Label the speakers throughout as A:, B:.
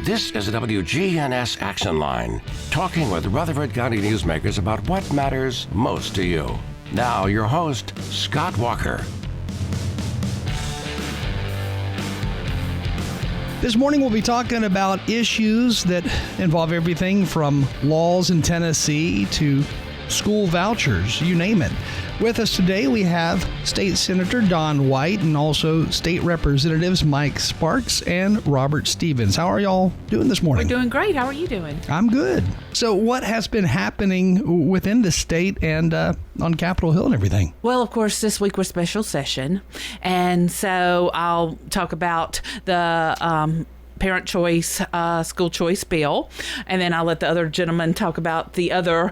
A: This is the WGNS Action Line, talking with Rutherford County newsmakers about what matters most to you. Now, your host, Scott Walker.
B: This morning we'll be talking about issues that involve everything from laws in Tennessee to school vouchers, you name it. With us today we have State Senator Don White and also State Representatives Mike Sparks and Robert Stevens. How are y'all doing this morning?
C: We're doing great. How are you doing?
B: I'm good. So what has been happening within the state and on Capitol Hill and everything?
C: Well, of course, this week we're special session. And so I'll talk about the parent choice, school choice bill. And then I'll let the other gentleman talk about the other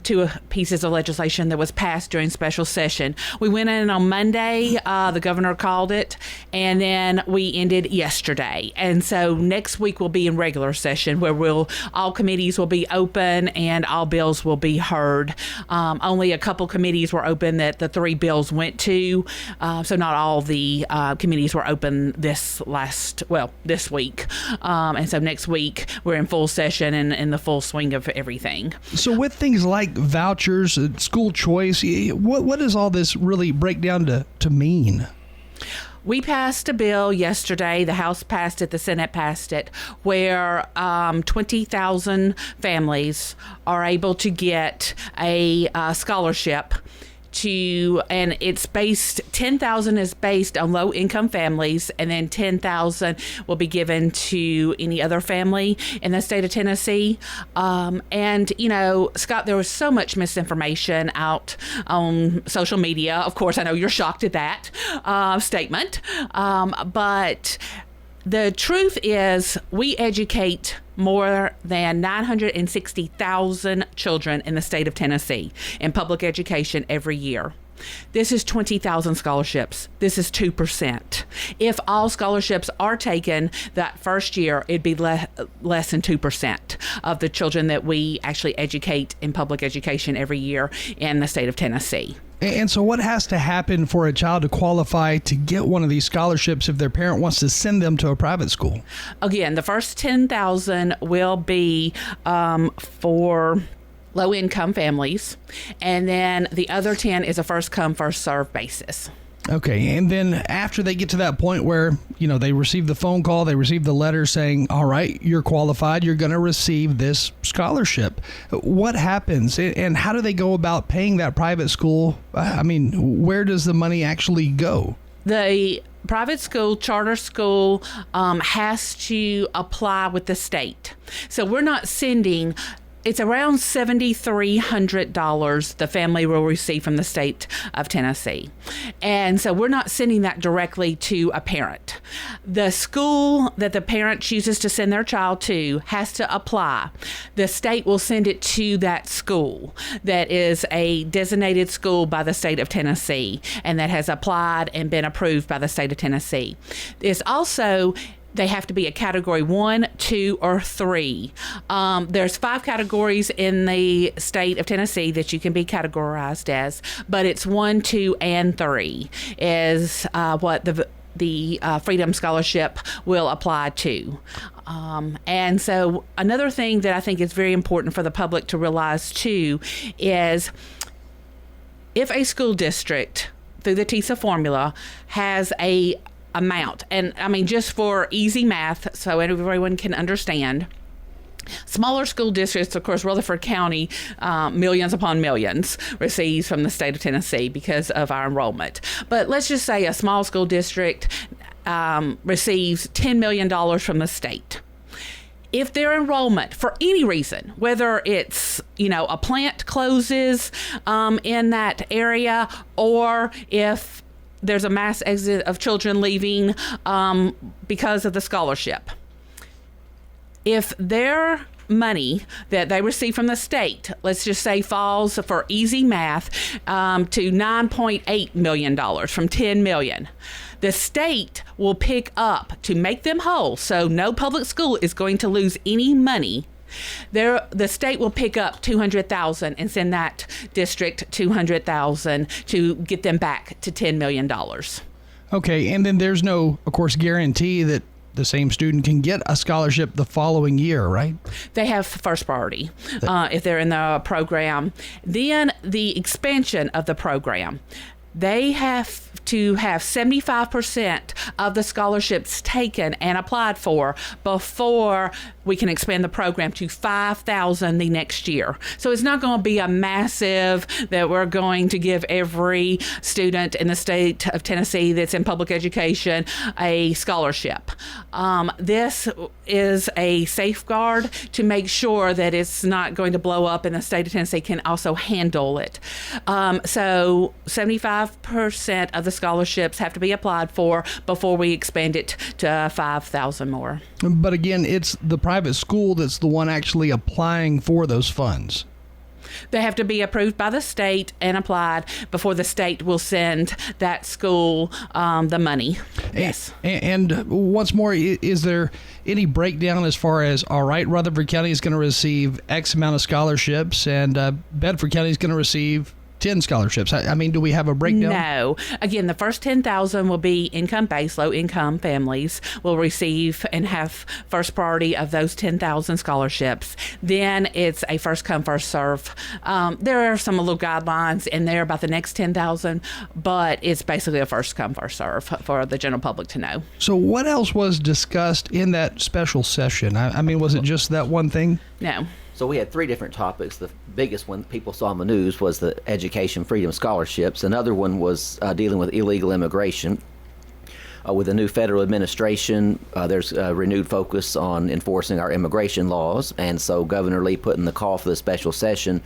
C: two pieces of legislation that was passed during special session. We went in on Monday, the governor called it, and then we ended yesterday. And so next week we'll be in regular session where all committees will be open and all bills will be heard. Only a couple committees were open that the three bills went to. So not all the committees were open this week. And so next week we're in full session and in the full swing of everything.
B: So with things like vouchers, school choice, what does all this really break down to mean?
C: We passed a bill yesterday, the House passed it, the Senate passed it, where 20,000 families are able to get a scholarship and it's based, 10,000 is based on low income families, and then 10,000 will be given to any other family in the state of Tennessee. And, you know, Scott, there was so much misinformation out on social media. Of course, I know you're shocked at that statement. But the truth is we educate more than 960,000 children in the state of Tennessee in public education every year. This is 20,000 scholarships. This is 2%. If all scholarships are taken that first year, it'd be less than 2% of the children that we actually educate in public education every year in the state of Tennessee.
B: And so what has to happen for a child to qualify to get one of these scholarships if their parent wants to send them to a private school?
C: Again, the first 10,000 will be for low-income families, and then the other 10 is a first-come, first-served basis.
B: Okay, and then after they get to that point where, you know, they receive the phone call, they receive the letter saying, all right, you're qualified, you're going to receive this scholarship. What happens, and how do they go about paying that private school? I mean, where does the money actually go? The
C: private school, charter school, has to apply with the state. So we're not sending... It's around $7,300 the family will receive from the state of Tennessee. And so we're not sending that directly to a parent. The school that the parent chooses to send their child to has to apply. The state will send it to that school that is a designated school by the state of Tennessee and that has applied and been approved by the state of Tennessee. It's also... They have to be a category 1, 2, or 3. There's 5 categories in the state of Tennessee that you can be categorized as, but it's 1, 2, and 3 is what the Freedom Scholarship will apply to. And so another thing that I think is very important for the public to realize too is if a school district through the TISA formula has a amount, and I mean just for easy math so everyone can understand, smaller school districts, of course, Rutherford County, millions upon millions receives from the state of Tennessee because of our enrollment. But let's just say a small school district receives $10 million from the state. If their enrollment, for any reason, whether it's, you know, a plant closes in that area, or if there's a mass exit of children leaving because of the scholarship. If their money that they receive from the state, let's just say falls, for easy math, to $9.8 million from $10 million, the state will pick up to make them whole. So no public school is going to lose any money. The state will pick up $200,000 and send that district $200,000 to get them back to $10 million.
B: Okay, and then there's no, of course, guarantee that the same student can get a scholarship the following year, right?
C: They have first priority if they're in the program. Then the expansion of the program, they have to have 75% of the scholarships taken and applied for before we can expand the program to 5,000 the next year. So it's not going to be a massive that we're going to give every student in the state of Tennessee that's in public education a scholarship. This is a safeguard to make sure that it's not going to blow up and the state of Tennessee can also handle it. So 75% of the scholarships have to be applied for before we expand it to 5,000 more.
B: But again, it's the private school that's the one actually applying for those funds.
C: They have to be approved by the state and applied before the state will send that school the money. Yes.
B: And once more, is there any breakdown as far as, all right, Rutherford County is going to receive X amount of scholarships and Bedford County is going to receive 10 scholarships? I mean, do we have a breakdown?
C: No. Again, the first 10,000 will be income-based. Low-income families will receive and have first priority of those 10,000 scholarships. Then it's a first-come, first-serve. There are some little guidelines in there about the next 10,000, but it's basically a first-come, first-serve for the general public to know.
B: So what else was discussed in that special session? I mean, was it just that one thing?
C: No.
D: So we had three different topics. The biggest one people saw on the news was the Education Freedom Scholarships. Another one was dealing with illegal immigration. With the new federal administration, there's a renewed focus on enforcing our immigration laws. And so Governor Lee put in the call for the special session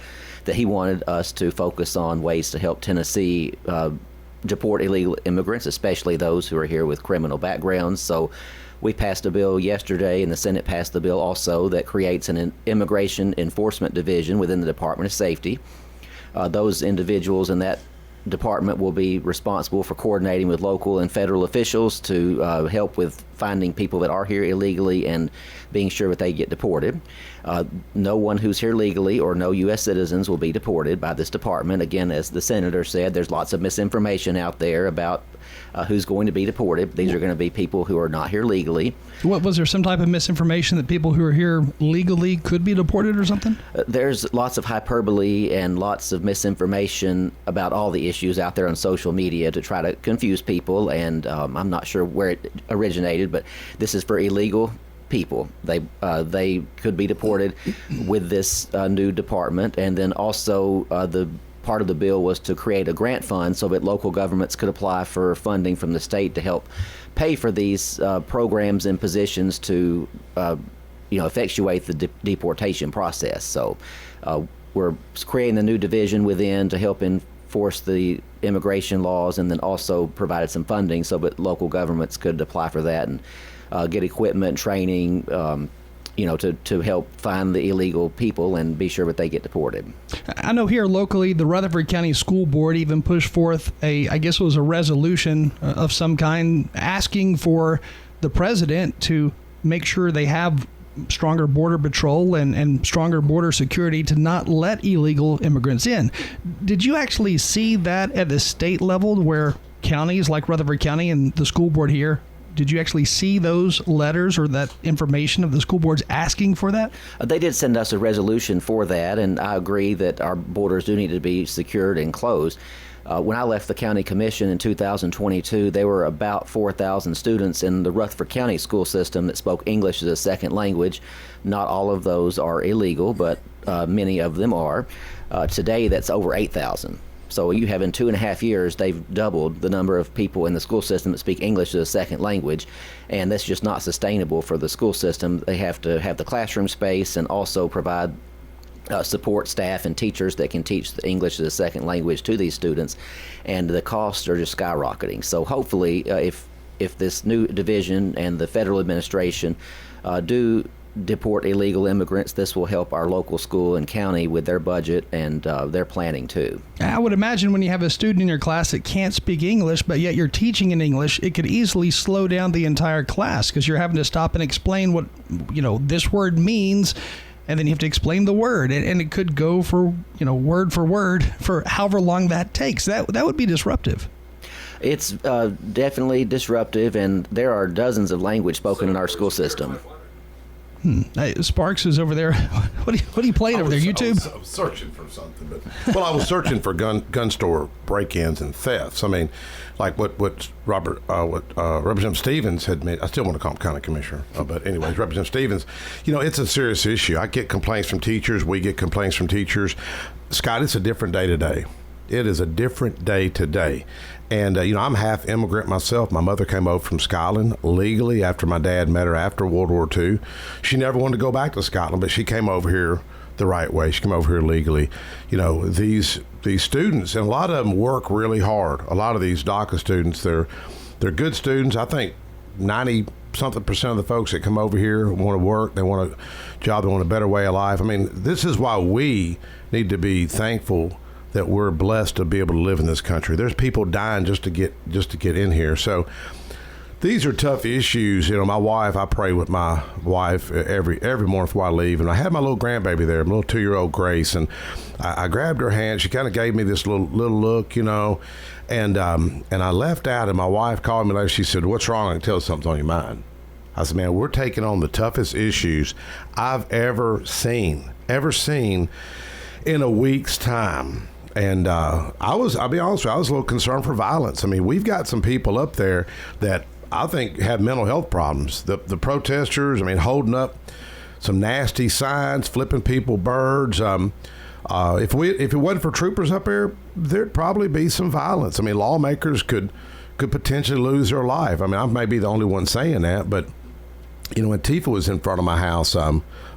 D: that he wanted us to focus on ways to help Tennessee deport illegal immigrants, especially those who are here with criminal backgrounds. So we passed a bill yesterday, and the Senate passed the bill also, that creates an immigration enforcement division within the Department of Safety. Those individuals in that department will be responsible for coordinating with local and federal officials to help with finding people that are here illegally and being sure that they get deported. No one who's here legally or no U.S. citizens will be deported by this department. Again, as the senator said, there's lots of misinformation out there about who's going to be deported. These are going to be people who are not here legally.
B: What, was there some type of misinformation that people who are here legally could be deported or something?
D: There's lots of hyperbole and lots of misinformation about all the issues out there on social media to try to confuse people, and I'm not sure where it originated, but this is for illegal people. They could be deported with this new department. And then also the part of the bill was to create a grant fund so that local governments could apply for funding from the state to help pay for these programs and positions to effectuate the deportation process. So we're creating a new division within to help enforce the immigration laws, and then also provided some funding so that local governments could apply for that and get equipment, training, to help find the illegal people and be sure that they get deported.
B: I know here locally, the Rutherford County School Board even pushed forth I guess it was a resolution of some kind asking for the president to make sure they have stronger border patrol and stronger border security to not let illegal immigrants in. Did you actually see that at the state level where counties like Rutherford County and the school board here, did you actually see those letters or that information of the school boards asking for that?
D: They did send us a resolution for that, and I agree that our borders do need to be secured and closed. When I left the county commission in 2022, there were about 4,000 students in the Rutherford County school system that spoke English as a second language. Not all of those are illegal, but many of them are. Today, that's over 8,000. So you have in 2.5 years, they've doubled the number of people in the school system that speak English as a second language, and that's just not sustainable for the school system. They have to have the classroom space and also provide support staff and teachers that can teach the English as a second language to these students, and the costs are just skyrocketing. So hopefully, if this new division and the federal administration do deport illegal immigrants, this will help our local school and county with their budget and their planning too.
B: I would imagine when you have a student in your class that can't speak English, but yet you're teaching in English, it could easily slow down the entire class because you're having to stop and explain what this word means, and then you have to explain the word, and it could go for word for word for however long that takes. That would be disruptive.
D: It's definitely disruptive, and there are dozens of language spoken in our school system.
B: Hey, Sparks is over there. What are you playing over there? YouTube?
E: I was searching for something, but I was searching for gun store break-ins and thefts. I mean, like what Representative Stevens had made. I still want to call him county commissioner, but anyways, Representative Stevens. It's a serious issue. I get complaints from teachers. We get complaints from teachers. Scott, it's a different day today. It is a different day today. And, I'm half immigrant myself. My mother came over from Scotland legally after my dad met her after World War II. She never wanted to go back to Scotland, but she came over here the right way. She came over here legally. These students, and a lot of them work really hard. A lot of these DACA students, they're good students. I think 90-something% of the folks that come over here want to work. They want a job. They want a better way of life. I mean, this is why we need to be thankful that we're blessed to be able to live in this country. There's people dying just to get in here. So these are tough issues. My wife, I pray with my wife every morning before I leave. And I had my little grandbaby there, my little 2-year-old Grace, and I grabbed her hand. She kind of gave me this little look, and I left out, and my wife called me later. She said, "What's wrong? I can tell something's on your mind." I said, "Man, we're taking on the toughest issues I've ever seen in a week's time." And I'll be honest with you, I was a little concerned for violence. I mean, we've got some people up there that I think have mental health problems. The protesters, holding up some nasty signs, flipping people birds. If it wasn't for troopers up there, there'd probably be some violence. Lawmakers could potentially lose their life. I may be the only one saying that, but when Tifa was in front of my house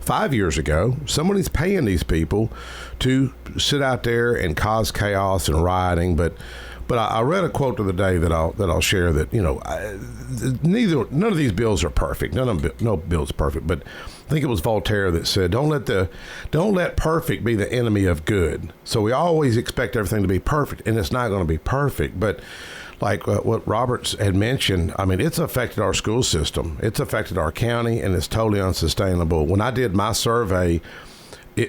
E: 5 years ago, somebody's paying these people to sit out there and cause chaos and rioting. But I read a quote of the day that I'll share that none of these bills are perfect. No bill's perfect. But I think it was Voltaire that said, "Don't let perfect be the enemy of good." So we always expect everything to be perfect, and it's not going to be perfect. But like what Roberts had mentioned, it's affected our school system. It's affected our county, and it's totally unsustainable. When I did my survey,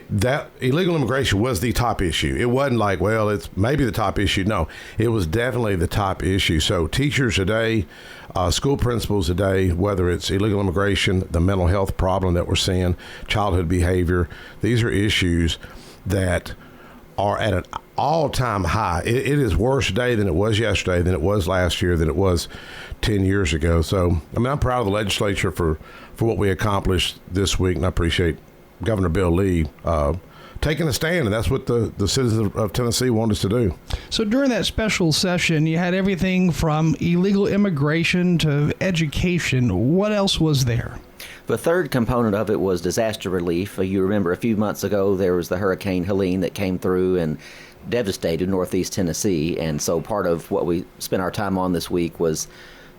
E: that illegal immigration was the top issue. It wasn't like, well, it's maybe the top issue. No, it was definitely the top issue. So teachers today, school principals today, whether it's illegal immigration, the mental health problem that we're seeing, childhood behavior, these are issues that are at an all-time high. It is worse today than it was yesterday, than it was last year, than it was 10 years ago. So, I'm proud of the legislature for what we accomplished this week, and I appreciate Governor Bill Lee taking a stand, and that's what the citizens of Tennessee want us to do.
B: So during that special session, you had everything from illegal immigration to education. What else was there?
D: The third component of it was disaster relief. You remember a few months ago there was the Hurricane Helene that came through and devastated northeast Tennessee, and so part of what we spent our time on this week was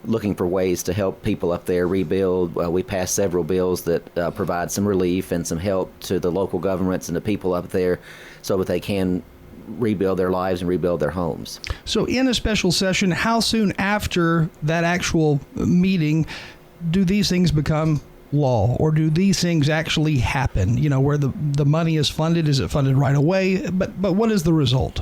D: looking for ways to help people up there rebuild. We passed several bills that provide some relief and some help to the local governments and the people up there so that they can rebuild their lives and rebuild their homes.
B: So in a special session, how soon after that actual meeting do these things become law, or do these things actually happen? Where the money is funded, is it funded right away? But what is the result?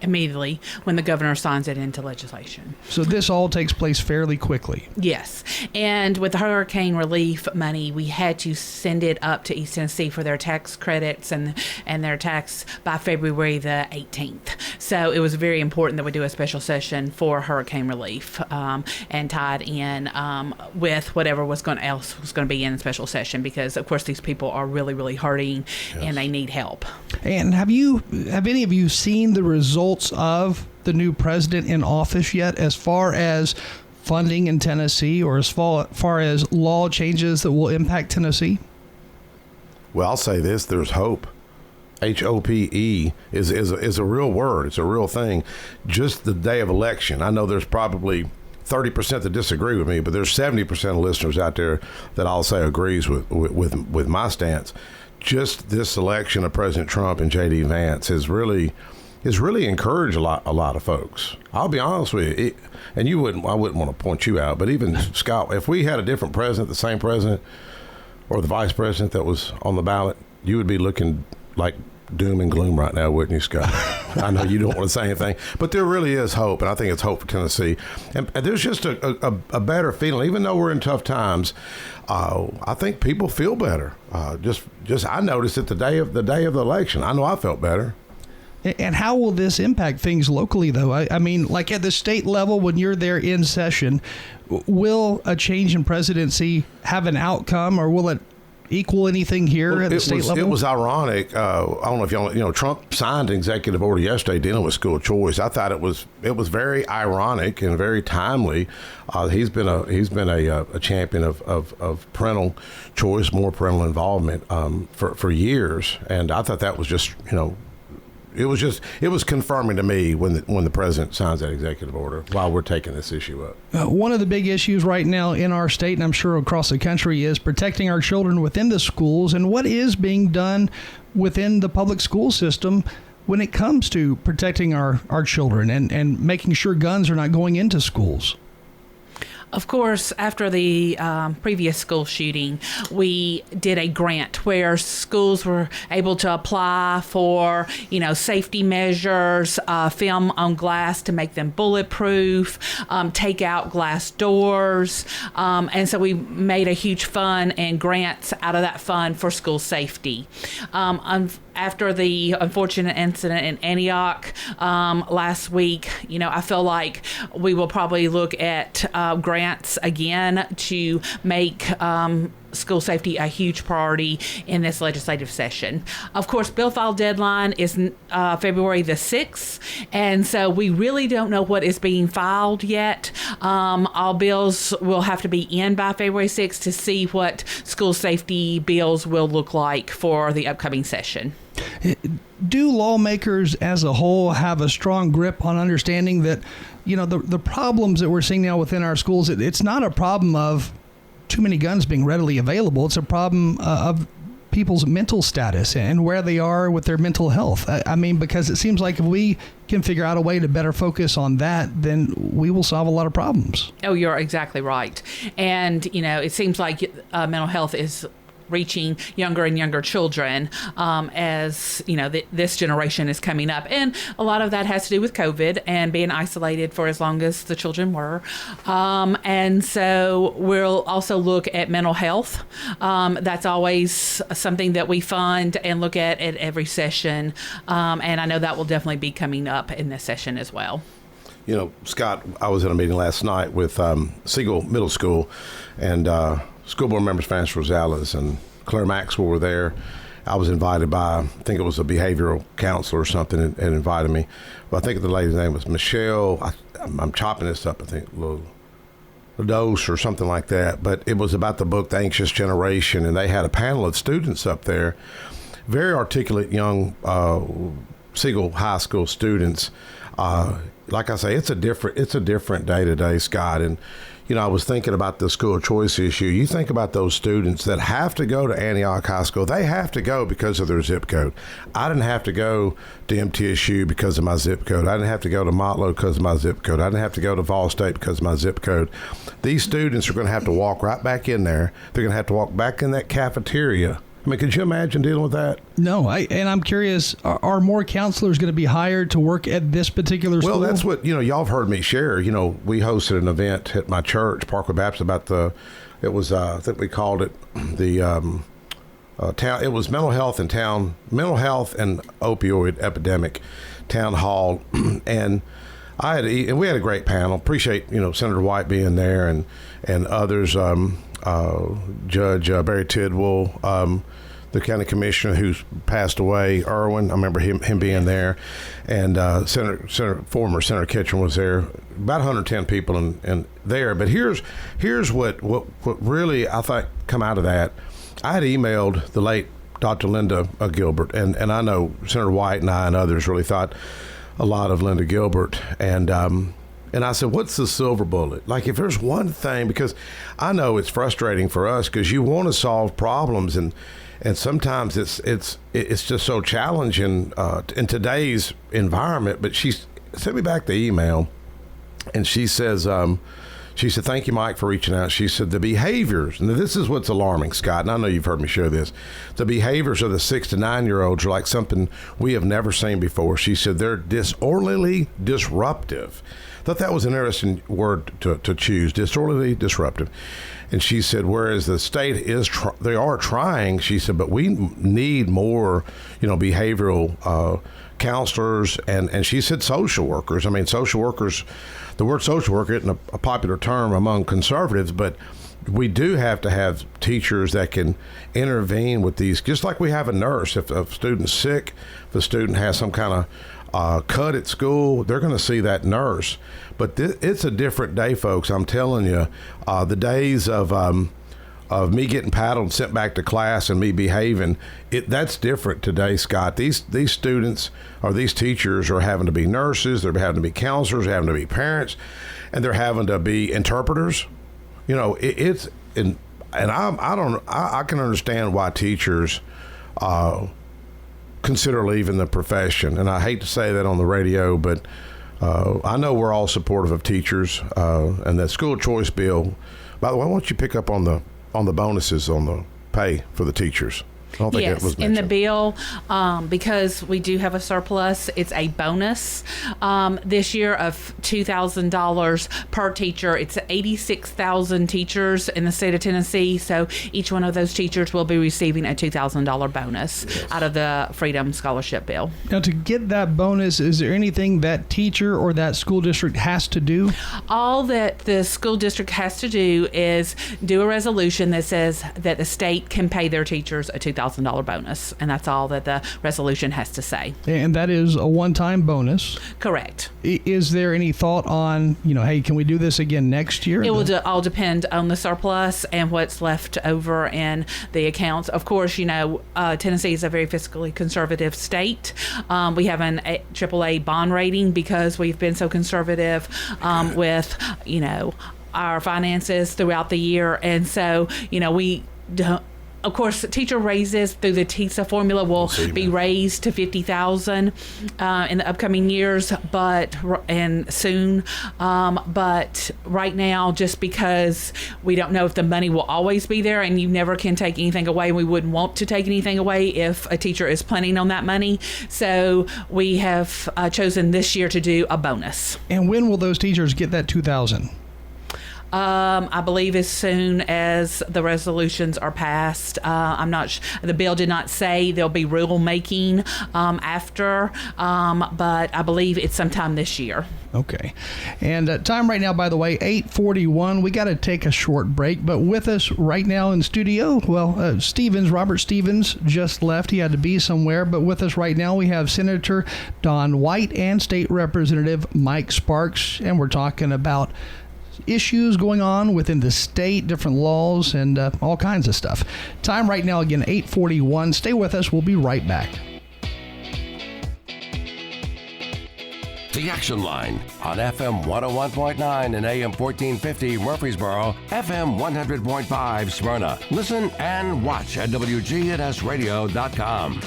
C: Immediately when the governor signs it into legislation.
B: So this all takes place fairly quickly.
C: Yes. And with the hurricane relief money, we had to send it up to East Tennessee for their tax credits and their tax by February the 18th. So it was very important that we do a special session for hurricane relief and tied in with whatever else was going to be in a special session, because of course these people are really, really hurting. Yes. And they need help. And
B: have any of you seen the results of the new president in office yet, as far as funding in Tennessee, or as far as law changes that will impact Tennessee?
E: Well, I'll say this: there's hope. HOPE is a real word. It's a real thing. Just the day of election, I know there's probably 30% that disagree with me, but there's 70% of listeners out there that I'll say agrees with my stance. Just this election of President Trump and J.D. Vance has really encouraged a lot of folks. I'll be honest with you, and I wouldn't want to point you out, but even Scott, if we had a different president, the same president, or the vice president that was on the ballot, you would be looking like doom and gloom right now, wouldn't you, Scott? I know you don't want to say anything, but there really is hope, and I think it's hope for Tennessee. And there's just a better feeling, even though we're in tough times. I think people feel better. Just I noticed it the day of the election. I know I felt better.
B: And how will this impact things locally, though? I mean, like at the state level, when you're there in session, will a change in presidency have an outcome, or will it equal anything here at the state level?
E: It was ironic. I don't know if y'all know, Trump signed an executive order yesterday dealing with school choice. I thought it was very ironic and very timely. He's been a champion of parental choice, more parental involvement for years, and I thought that was just it was confirming to me when the president signs that executive order while we're taking this issue up.
B: One of the big issues right now in our state, and I'm sure across the country, is protecting our children within the schools, and what is being done within the public school system when it comes to protecting our children and making sure guns are not going into schools.
C: Of course, after the previous school shooting, we did a grant where schools were able to apply for, safety measures, film on glass to make them bulletproof, take out glass doors. And so we made a huge fund and grants out of that fund for school safety. After the unfortunate incident in Antioch last week, I feel like we will probably look at grants again to make school safety a huge priority in this legislative session. Of course, bill file deadline is February the 6th, and so we really don't know what is being filed yet. All bills will have to be in by February 6th to see what school safety bills will look like for the upcoming session.
B: Do lawmakers as a whole have a strong grip on understanding that, the problems that we're seeing now within our schools, it's not a problem of too many guns being readily available. It's a problem of people's mental status and where they are with their mental health. I mean, because it seems like if we can figure out a way to better focus on that, then we will solve a lot of problems.
C: Oh, you're exactly right. And, it seems like mental health is reaching younger and younger children as this generation is coming up, and a lot of that has to do with COVID and being isolated for as long as the children were, and so we'll also look at mental health. That's always something that we fund and look at every session, and I know that will definitely be coming up in this session as well.
E: Scott, I was in a meeting last night with Siegel Middle School, and school board members Francis Rosales and Claire Maxwell were there. I was invited by, I think it was a behavioral counselor or something, and invited me. But I think the lady's name was Michelle. I'm chopping this up, I think, Dose or something like that. But it was about the book, The Anxious Generation, and they had a panel of students up there, very articulate young Siegel High School students. Like I say, it's a different day to day, Scott. And I was thinking about the school choice issue. You think about those students that have to go to Antioch High School. They have to go because of their zip code. I didn't have to go to MTSU because of my zip code. I didn't have to go to Motlow because of my zip code. I didn't have to go to Vol State because of my zip code. These students are going to have to walk right back in there. They're going to have to walk back in that cafeteria. I mean, could you imagine dealing with that?
B: No, and I'm curious, are more counselors going to be hired to work at this particular school?
E: Well, that's what, y'all have heard me share. We hosted an event at my church, Parkway Baptist, about I think we called it the town, it was mental health and opioid epidemic town hall. And we had a great panel. Appreciate, Senator White being there and others, Judge Barry Tidwell, the county commissioner who's passed away, Irwin. I remember him being there, and former Senator Ketchum was there. About 110 people in there. But here's what really I think come out of that. I had emailed the late Dr. Linda Gilbert, and I know Senator White and I and others really thought a lot of Linda Gilbert, and I said, what's the silver bullet? Like, if there's one thing, because I know it's frustrating for us because you want to solve problems, and sometimes it's just so challenging in today's environment. But she sent me back the email, and she says, She said, thank you, Mike, for reaching out. She said, the behaviors, and this is what's alarming, Scott, and I know you've heard me share this. The behaviors of the 6 to 9-year-olds are like something we have never seen before. She said, they're disorderly disruptive. Thought that was an interesting word to choose, disorderly disruptive. And she said, whereas the state is, they are trying, she said, but we need more, behavioral counselors, and she said social workers. I mean, social workers, the word social worker isn't a popular term among conservatives, but we do have to have teachers that can intervene with these, just like we have a nurse. If a student's sick, if a student has some kind of cut at school, they're going to see that nurse. But it's a different day, folks. I'm telling you, the days of me getting paddled and sent back to class and me behaving, that's different today, Scott. These students or these teachers are having to be nurses, they're having to be counselors, they're having to be parents, and they're having to be interpreters. I can understand why teachers consider leaving the profession, and I hate to say that on the radio, but I know we're all supportive of teachers, and the school choice bill. By the way, why don't you pick up on the bonuses on the pay for the teachers? I don't think that was mentioned.
C: In the bill, because we do have a surplus, it's a bonus this year of $2,000 per teacher. It's 86,000 teachers in the state of Tennessee, so each one of those teachers will be receiving a $2,000 bonus out of the Freedom Scholarship Bill.
B: Now, to get that bonus, is there anything that teacher or that school district has to do?
C: All that the school district has to do is do a resolution that says that the state can pay their teachers a $2,000 bonus, and that's all that the resolution has to say.
B: And that is a one-time bonus.
C: Correct.
B: Is there any thought on, hey, can we do this again next year?
C: It will all depend on the surplus and what's left over in the accounts. Of course, Tennessee is a very fiscally conservative state. We have an AAA bond rating because we've been so conservative with, our finances throughout the year. And so, we don't. Of course, teacher raises through the TISA formula will be raised to $50,000 in the upcoming years, and soon. But right now, just because we don't know if the money will always be there, and you never can take anything away, we wouldn't want to take anything away if a teacher is planning on that money. So we have chosen this year to do a bonus.
B: And when will those teachers get that $2,000?
C: I believe as soon as the resolutions are passed. I'm not. The bill did not say there'll be rulemaking after, but I believe it's sometime this year.
B: Okay. And time right now, by the way, 8:41. We got to take a short break, but with us right now in studio, Robert Stevens just left. He had to be somewhere, but with us right now, we have Senator Don White and State Representative Mike Sparks, and we're talking about issues going on within the state, different laws, and all kinds of stuff. Time right now, again, 8:41. Stay with us. We'll be right back.
A: The Action Line on FM 101.9 and AM 1450 Murfreesboro, FM 100.5 Smyrna. Listen and watch at WGNSradio.com.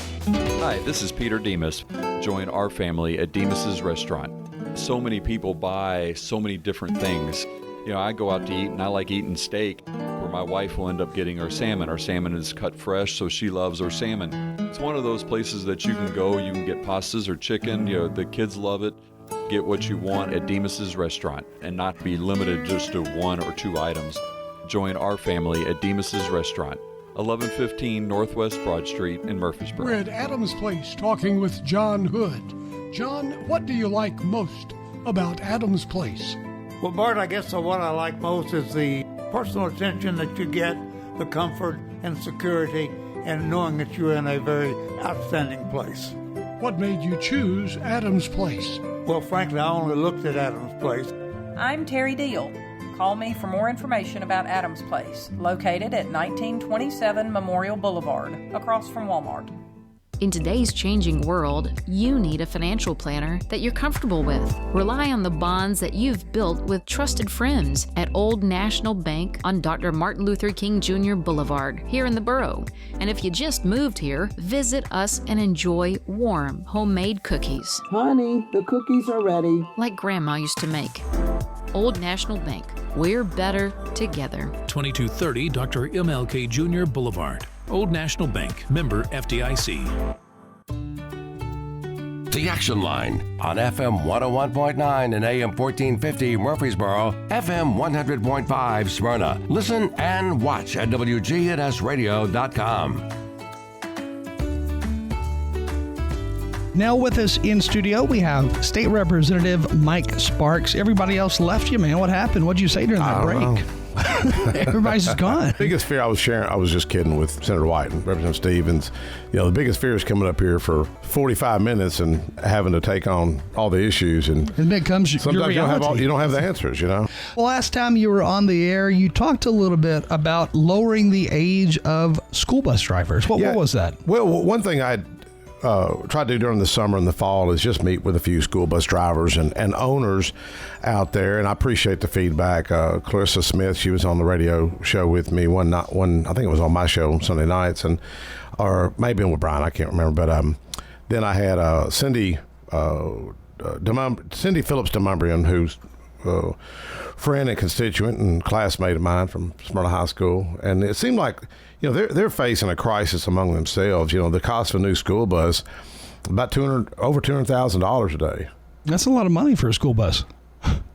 F: Hi, this is Peter Demas. Join our family at Demas's Restaurant. So many people buy so many different things. I go out to eat and I like eating steak, where my wife will end up getting her salmon. Our salmon is cut fresh, so she loves her salmon. It's one of those places that you can go, you can get pastas or chicken, the kids love it. Get what you want at Demas's Restaurant and not be limited just to one or two items. Join our family at Demas's Restaurant, 1115 Northwest Broad Street in Murfreesboro.
G: We're at Adams Place talking with John Hood. John, what do you like most about Adams Place?
H: Well, Bart, I guess what I like most is the personal attention that you get, the comfort and security, and knowing that you're in a very outstanding place.
G: What made you choose Adams Place?
H: Well, frankly, I only looked at Adams Place.
I: I'm Terry Deal. Call me for more information about Adams Place, located at 1927 Memorial Boulevard, across from Walmart.
J: In today's changing world, you need a financial planner that you're comfortable with. Rely on the bonds that you've built with trusted friends at Old National Bank on Dr. Martin Luther King Jr. Boulevard, here in the borough. And if you just moved here, visit us and enjoy warm, homemade cookies.
K: Honey, the cookies are ready.
J: Like Grandma used to make. Old National Bank, We're better together.
K: 2230 Dr. MLK Jr. Boulevard, Old National Bank, member FDIC.
A: The Action Line on FM 101.9 and AM 1450 Murfreesboro, FM 100.5 Smyrna. Listen and watch at WGNSradio.com.
B: Now with us in studio, we have State Representative Mike Sparks. Everybody else left you, man. What happened? What'd you say during that break? Everybody's just gone.
E: Biggest fear I was just kidding with Senator White and Representative Stevens. The biggest fear is coming up here for 45 minutes and having to take on all the issues. And
B: then it comes
E: sometimes you don't have the answers, Well,
B: last time you were on the air, you talked a little bit about lowering the age of school bus drivers. What was that?
E: Well, one thing I try to do during the summer and the fall is just meet with a few school bus drivers and owners out there, and I appreciate the feedback. Clarissa Smith, she was on the radio show with me one I think it was on my show on Sunday nights, or maybe with Brian, I can't remember. But then I had Cindy Phillips DeMumbrian, who's friend and constituent and classmate of mine from Smyrna High School, and it seemed like they're facing a crisis among themselves. The cost of a new school bus about over $200,000 a day.
B: That's a lot of money for a school bus.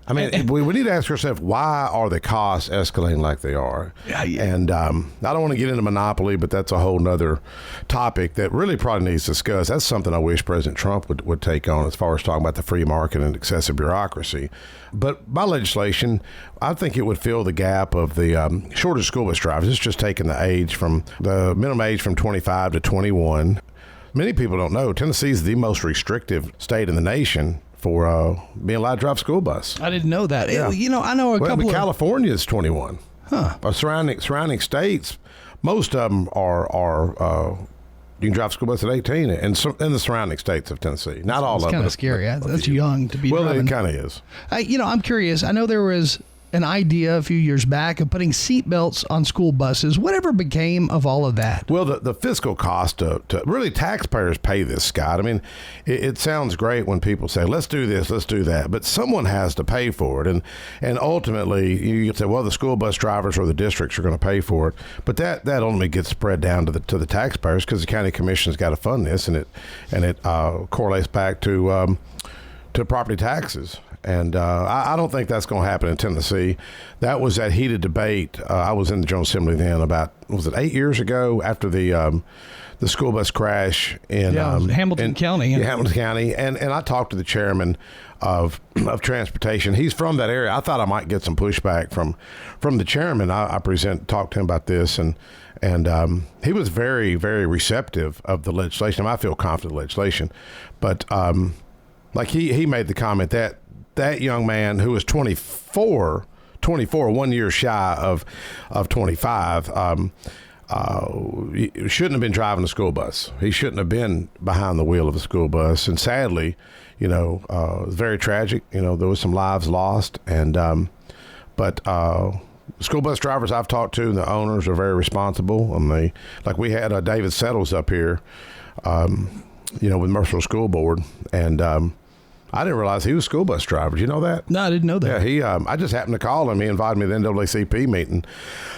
E: I mean, we need to ask ourselves, why are the costs escalating like they are? And I don't want to get into monopoly, but that's a whole nother topic that really probably needs discussed. That's something I wish President Trump would take on as far as talking about the free market and excessive bureaucracy. But by legislation, I think it would fill the gap of the shortage of school bus drivers. It's just taking the minimum age from 25 to 21. Many people don't know Tennessee is the most restrictive state in the nation for being allowed to drive a school bus.
B: I didn't know that.
E: Yeah.
B: I know couple of
E: California is 21.
B: Huh.
E: Surrounding states, most of them are you can drive a school bus at 18 in the surrounding states of Tennessee. Not all of them.
B: It's kind of scary. That's young to be
E: driving.
B: Well,
E: it kind of is.
B: I'm curious. I know there was an idea a few years back of putting seat belts on school buses. Whatever became of all of that?
E: Well, the fiscal cost to really taxpayers pay this, Scott. I mean, it sounds great when people say, let's do this, let's do that, but someone has to pay for it. And ultimately, you say, well, the school bus drivers or the districts are going to pay for it. But that only gets spread down to the taxpayers because the county commission's got to fund this, and it correlates back to property taxes. And I don't think that's going to happen in Tennessee. That was that heated debate. I was in the General Assembly then about, was it 8 years ago after the school bus crash in
B: Hamilton County.
E: Yeah, Hamilton County. And I talked to the chairman of transportation. He's from that area. I thought I might get some pushback from the chairman. I talked to him about this, and he was very, very receptive of the legislation. I feel confident in the legislation. But like he made the comment that young man who was 24, 1 year shy of 25, shouldn't have been driving a school bus. He shouldn't have been behind the wheel of a school bus. And sadly, it was very tragic. There was some lives lost. And but school bus drivers I've talked to, the owners are very responsible. Like we had David Settles up here, with Murfreesboro School Board, and I didn't realize he was a school bus driver. Did you know that?
B: No, I didn't know that.
E: Yeah, I just happened to call him. He invited me to the NAACP meeting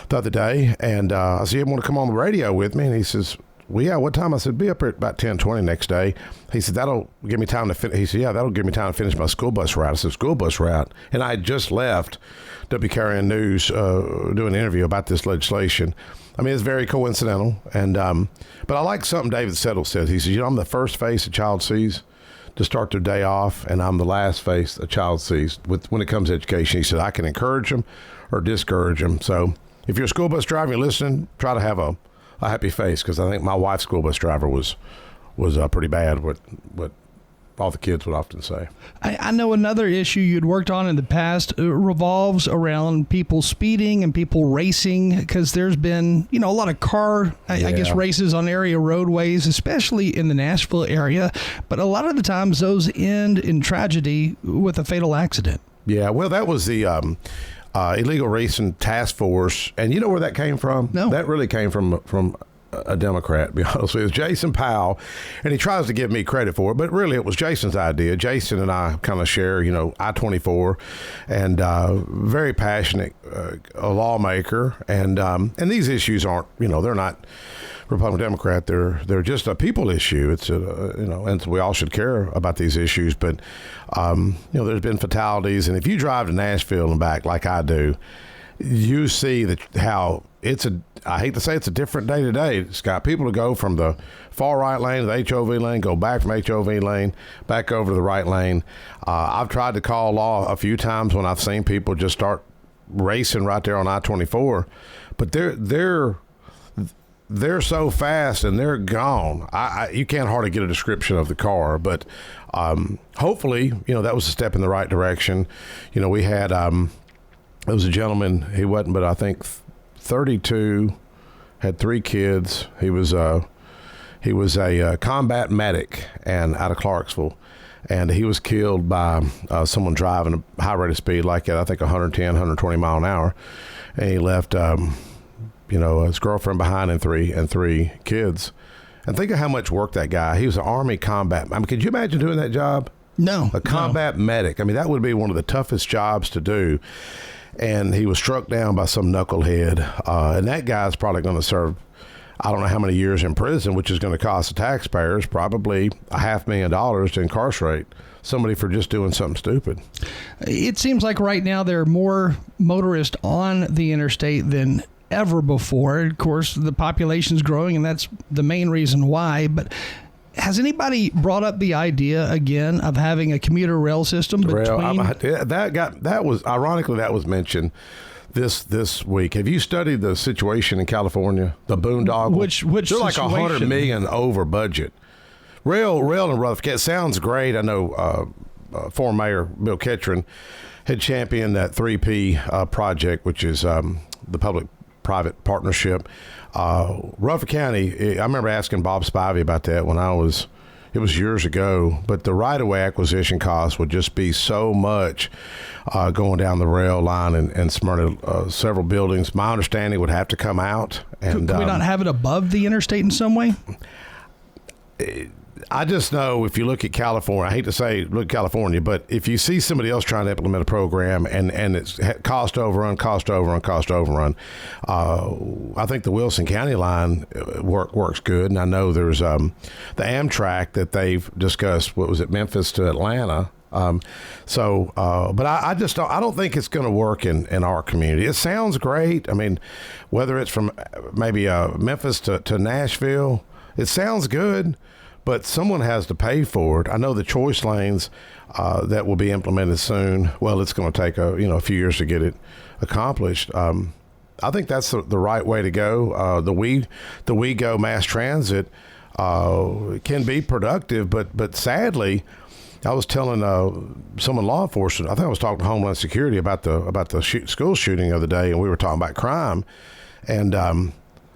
E: the other day, and I said, you want to come on the radio with me? And he says, well, yeah, what time? I said, be up here at about 10:20 next day. He said, that'll give me time to finish. He said, yeah, that'll give me time to finish my school bus route. I said, school bus route? And I had just left WKRN News doing an interview about this legislation. I mean, it's very coincidental. And but I like something David Settle said. He says, I'm the first face a child sees to start their day off, and I'm the last face a child sees when it comes to education. He said, I can encourage them or discourage them. So if you're a school bus driver, you're listening, try to have a happy face, because I think my wife's school bus driver was pretty bad, what all the kids would often say.
B: I know another issue you'd worked on in the past revolves around people speeding and people racing, because there's been, a lot of I guess, races on area roadways, especially in the Nashville area. But a lot of the times those end in tragedy with a fatal accident.
E: Yeah, well, that was the illegal racing task force. And you know where that came from?
B: No.
E: That really came from a Democrat, to be honest with you. It was Jason Powell, and he tries to give me credit for it, but really it was Jason's idea. Jason and I kind of share, I-24, and very passionate a lawmaker, and these issues aren't, they're not Republican, Democrat. They're just a people issue. It's and so we all should care about these issues. But there's been fatalities, and if you drive to Nashville and back like I do, you see how I hate to say it's a different day to day, Scott. People to go from the far right lane to the HOV lane, go back from HOV lane, back over to the right lane. I've tried to call law a few times when I've seen people just start racing right there on I-24, but they're so fast and they're gone. You can't hardly get a description of the car, but hopefully, that was a step in the right direction. We had there was a gentleman. He wasn't, but I think 32, had 3 kids. He was a combat medic and out of Clarksville, and he was killed by someone driving a high rate of speed like that. I think 110, 120 mile an hour, and he left. His girlfriend behind and three kids. And think of how much work that guy. He was an Army combat. Could you imagine doing that job?
B: No.
E: A combat medic. That would be one of the toughest jobs to do. And he was struck down by some knucklehead. And that guy's probably going to serve, I don't know how many years in prison, which is going to cost the taxpayers probably $500,000 to incarcerate somebody for just doing something stupid.
B: It seems like right now there are more motorists on the interstate than ever before. Of course, the population's growing, and that's the main reason why. But has anybody brought up the idea again of having a commuter rail system between?
E: That was mentioned this week. Have you studied the situation in California, the boondoggle?
B: Which
E: they're like
B: situation?
E: $100 million over budget. Rail in Rutherford. It sounds great. I know former Mayor Bill Ketron had championed that 3P project, which is the public-private partnership. Rutherford County, I remember asking Bob Spivey about that it was years ago, but the right-of-way acquisition cost would just be so much going down the rail line and several buildings. My understanding would have to come out. And
B: could we not have it above the interstate in some way?
E: I just know if you look at California, I hate to say look at California, but if you see somebody else trying to implement a program and it's cost overrun, I think the Wilson County line works good. And I know there's the Amtrak that they've discussed, what was it, Memphis to Atlanta. But I just don't think it's going to work in our community. It sounds great. Whether it's from maybe Memphis to Nashville, it sounds good. But someone has to pay for it. I know the choice lanes that will be implemented soon. Well, it's going to take a few years to get it accomplished. I think that's the right way to go. The WeGo mass transit can be productive, but sadly, I was telling someone law enforcement. I think I was talking to Homeland Security about the school shooting the other day, and we were talking about crime, and.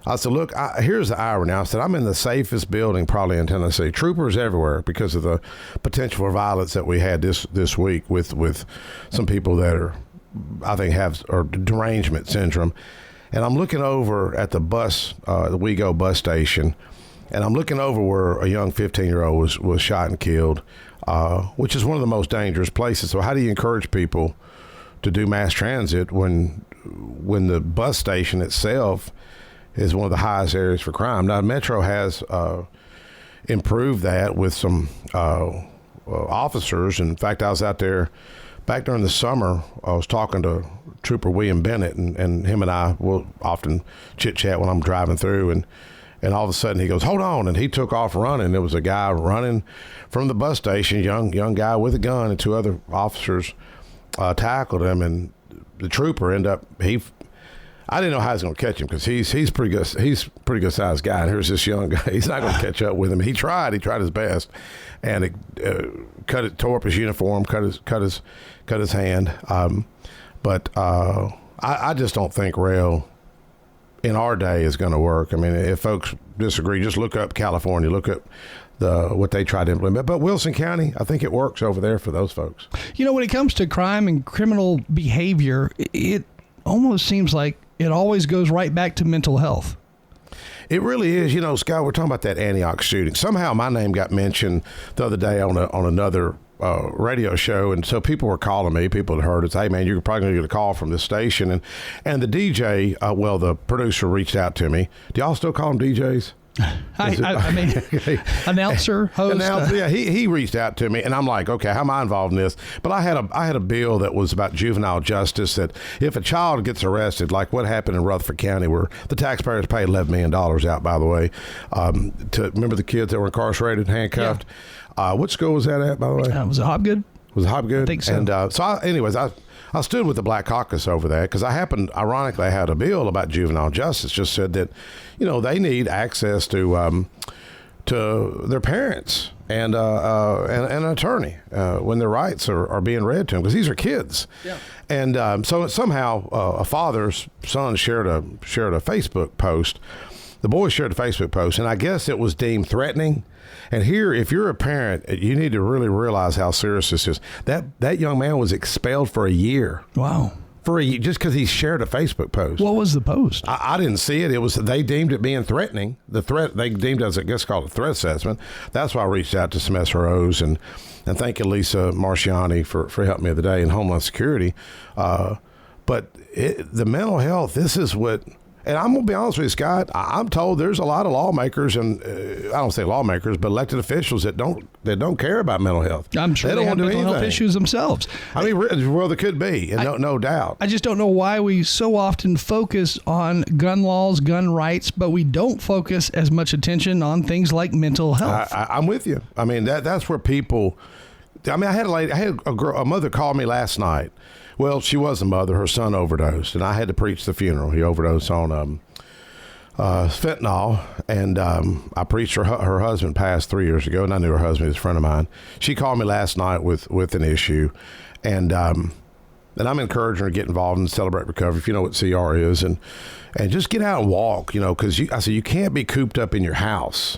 E: I said, look, here's the irony. I said, I'm in the safest building probably in Tennessee. Troopers everywhere because of the potential for violence that we had this week with some people that I think have derangement syndrome. And I'm looking over at the bus, the WeGo bus station, and I'm looking over where a young 15-year-old was shot and killed, which is one of the most dangerous places. So how do you encourage people to do mass transit when the bus station itself is one of the highest areas for crime? Now, Metro has improved that with some officers. In fact, I was out there back during the summer. I was talking to Trooper William Bennett, and him and I will often chit-chat when I'm driving through, and all of a sudden he goes, hold on, and he took off running. There was a guy running from the bus station, young guy with a gun, and 2 other officers tackled him, and the trooper ended up, I didn't know how I was going to catch him because he's pretty good. He's a pretty good sized guy, and here's this young guy. He's not going to catch up with him. He tried his best, and it tore up his uniform, cut his hand. But I just don't think rail in our day is going to work. If folks disagree, just look up California, look up what they try to implement. But Wilson County, I think it works over there for those folks.
B: When it comes to crime and criminal behavior, it almost seems like it always goes right back to mental health.
E: It really is. You know, Scott, we're talking about that Antioch shooting. Somehow my name got mentioned the other day on another radio show, and so people were calling me. People had heard it. Hey, man, you're probably going to get a call from this station. And the DJ, the producer reached out to me. Do y'all still call them DJs?
B: I mean, announcer, host.
E: Yeah, he reached out to me, and I'm like, okay, how am I involved in this? But I had a bill that was about juvenile justice, that if a child gets arrested, like what happened in Rutherford County, where the taxpayers paid $11 million out, by the way, to remember the kids that were incarcerated, handcuffed. Yeah. What school was that at, by the way?
B: Was it Hobgood?
E: Was it Hobgood?
B: I think so.
E: And I stood with the Black Caucus over that because ironically, I had a bill about juvenile justice. Just said that, they need access to their parents and an attorney when their rights are being read to them, because these are kids. Yeah. And so somehow a father's son shared a Facebook post. The boy shared a Facebook post, and I guess it was deemed threatening. And here, if you're a parent, you need to really realize how serious this is. That young man was expelled for a year.
B: Wow.
E: For a year, just because he shared a Facebook post.
B: What was the post?
E: I didn't see it. They deemed it being threatening. The threat, they deemed it as, I guess, called a threat assessment. That's why I reached out to some SROs and thank you, Lisa Marciani, for helping me the other day in Homeland Security. But the mental health, this is what... And I'm going to be honest with you, Scott, I'm told there's a lot of lawmakers, and I don't say lawmakers, but elected officials that don't care about mental health.
B: I'm sure they have mental health issues themselves.
E: I mean, well, there could be, and no doubt.
B: I just don't know why we so often focus on gun laws, gun rights, but we don't focus as much attention on things like mental health.
E: I'm with you. I mean, that's where people... I mean, I had a mother call me last night. Well, she was a mother. Her son overdosed, and I had to preach the funeral. He overdosed on fentanyl, and I preached her husband passed 3 years ago, and I knew her husband was a friend of mine. She called me last night with an issue, and I'm encouraging her to get involved in Celebrate Recovery, if you know what CR is, and just get out and walk, because I said you can't be cooped up in your house.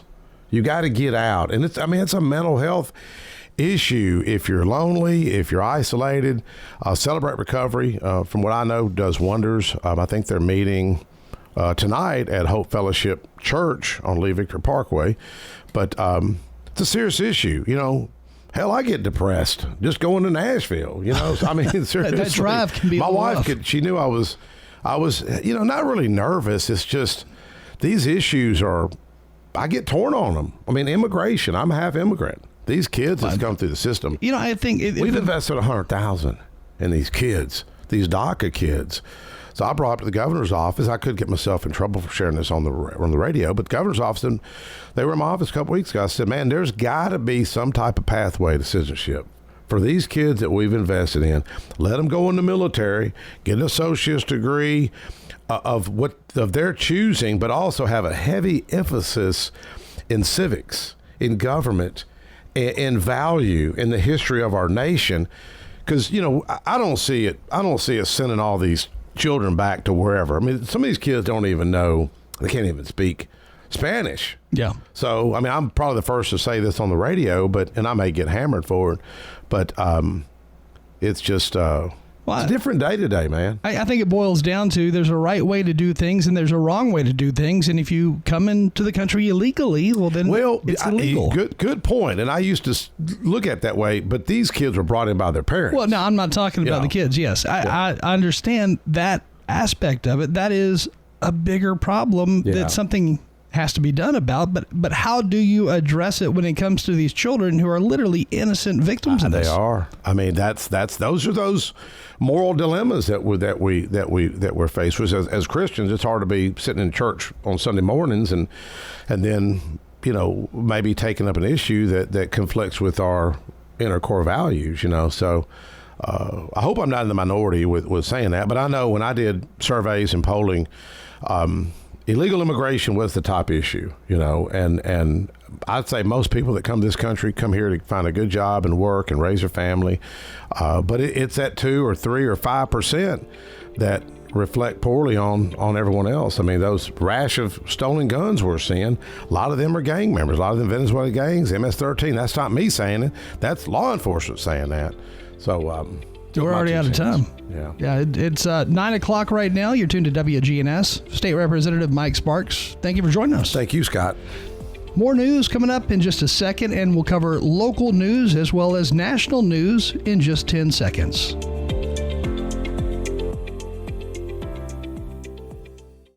E: You got to get out, and it's a mental health issue. If you're lonely, if you're isolated, Celebrate Recovery, from what I know, does wonders. I think they're meeting tonight at Hope Fellowship Church on Lee Victor Parkway. But it's a serious issue. Hell, I get depressed just going to Nashville. I mean, seriously,
B: that drive can be
E: my
B: rough.
E: wife she knew I was not really nervous. It's just these issues I get torn on them. I mean, immigration. I'm half immigrant. These kids that's come through the system.
B: I think
E: we've invested $100,000 in these kids, these DACA kids. So I brought up to the governor's office. I could get myself in trouble for sharing this on the radio, but the governor's office, and they were in my office a couple weeks ago. I said, man, there's got to be some type of pathway to citizenship for these kids that we've invested in. Let them go in the military, get an associate's degree of their choosing, but also have a heavy emphasis in civics, in government, in value, in the history of our nation. Because I don't see us sending all these children back to wherever. I mean, some of these kids don't even know, they can't even speak Spanish.
B: Yeah.
E: So I mean, I'm probably the first to say this on the radio, and I may get hammered for it, but it's just it's a different day today, man.
B: I think it boils down to there's a right way to do things and there's a wrong way to do things. And if you come into the country illegally, then it's illegal.
E: Good point. And I used to look at it that way, but these kids were brought in by their parents.
B: Well, no, I'm not talking about the kids. Yes, I understand that aspect of it. That is a bigger problem that something has to be done about, but how do you address it when it comes to these children who are literally innocent victims of this?
E: They are. I mean, those are those moral dilemmas that we're faced with as Christians. It's hard to be sitting in church on Sunday mornings and then maybe taking up an issue that conflicts with our inner core values. So I hope I'm not in the minority with saying that, but I know when I did surveys and polling, illegal immigration was the top issue, and I'd say most people that come to this country come here to find a good job and work and raise their family. But it's that 2 or 3 or 5% that reflect poorly on everyone else. I mean, those rash of stolen guns we're seeing, a lot of them are gang members, a lot of them Venezuela gangs, MS-13. That's not me saying it. That's law enforcement saying that. So
B: We're already out of time.
E: Yeah.
B: Yeah, it's 9 o'clock right now. You're tuned to WGNS. State Representative Mike Sparks, thank you for joining us.
E: Thank you, Scott.
B: More news coming up in just a second, and we'll cover local news as well as national news in just 10 seconds.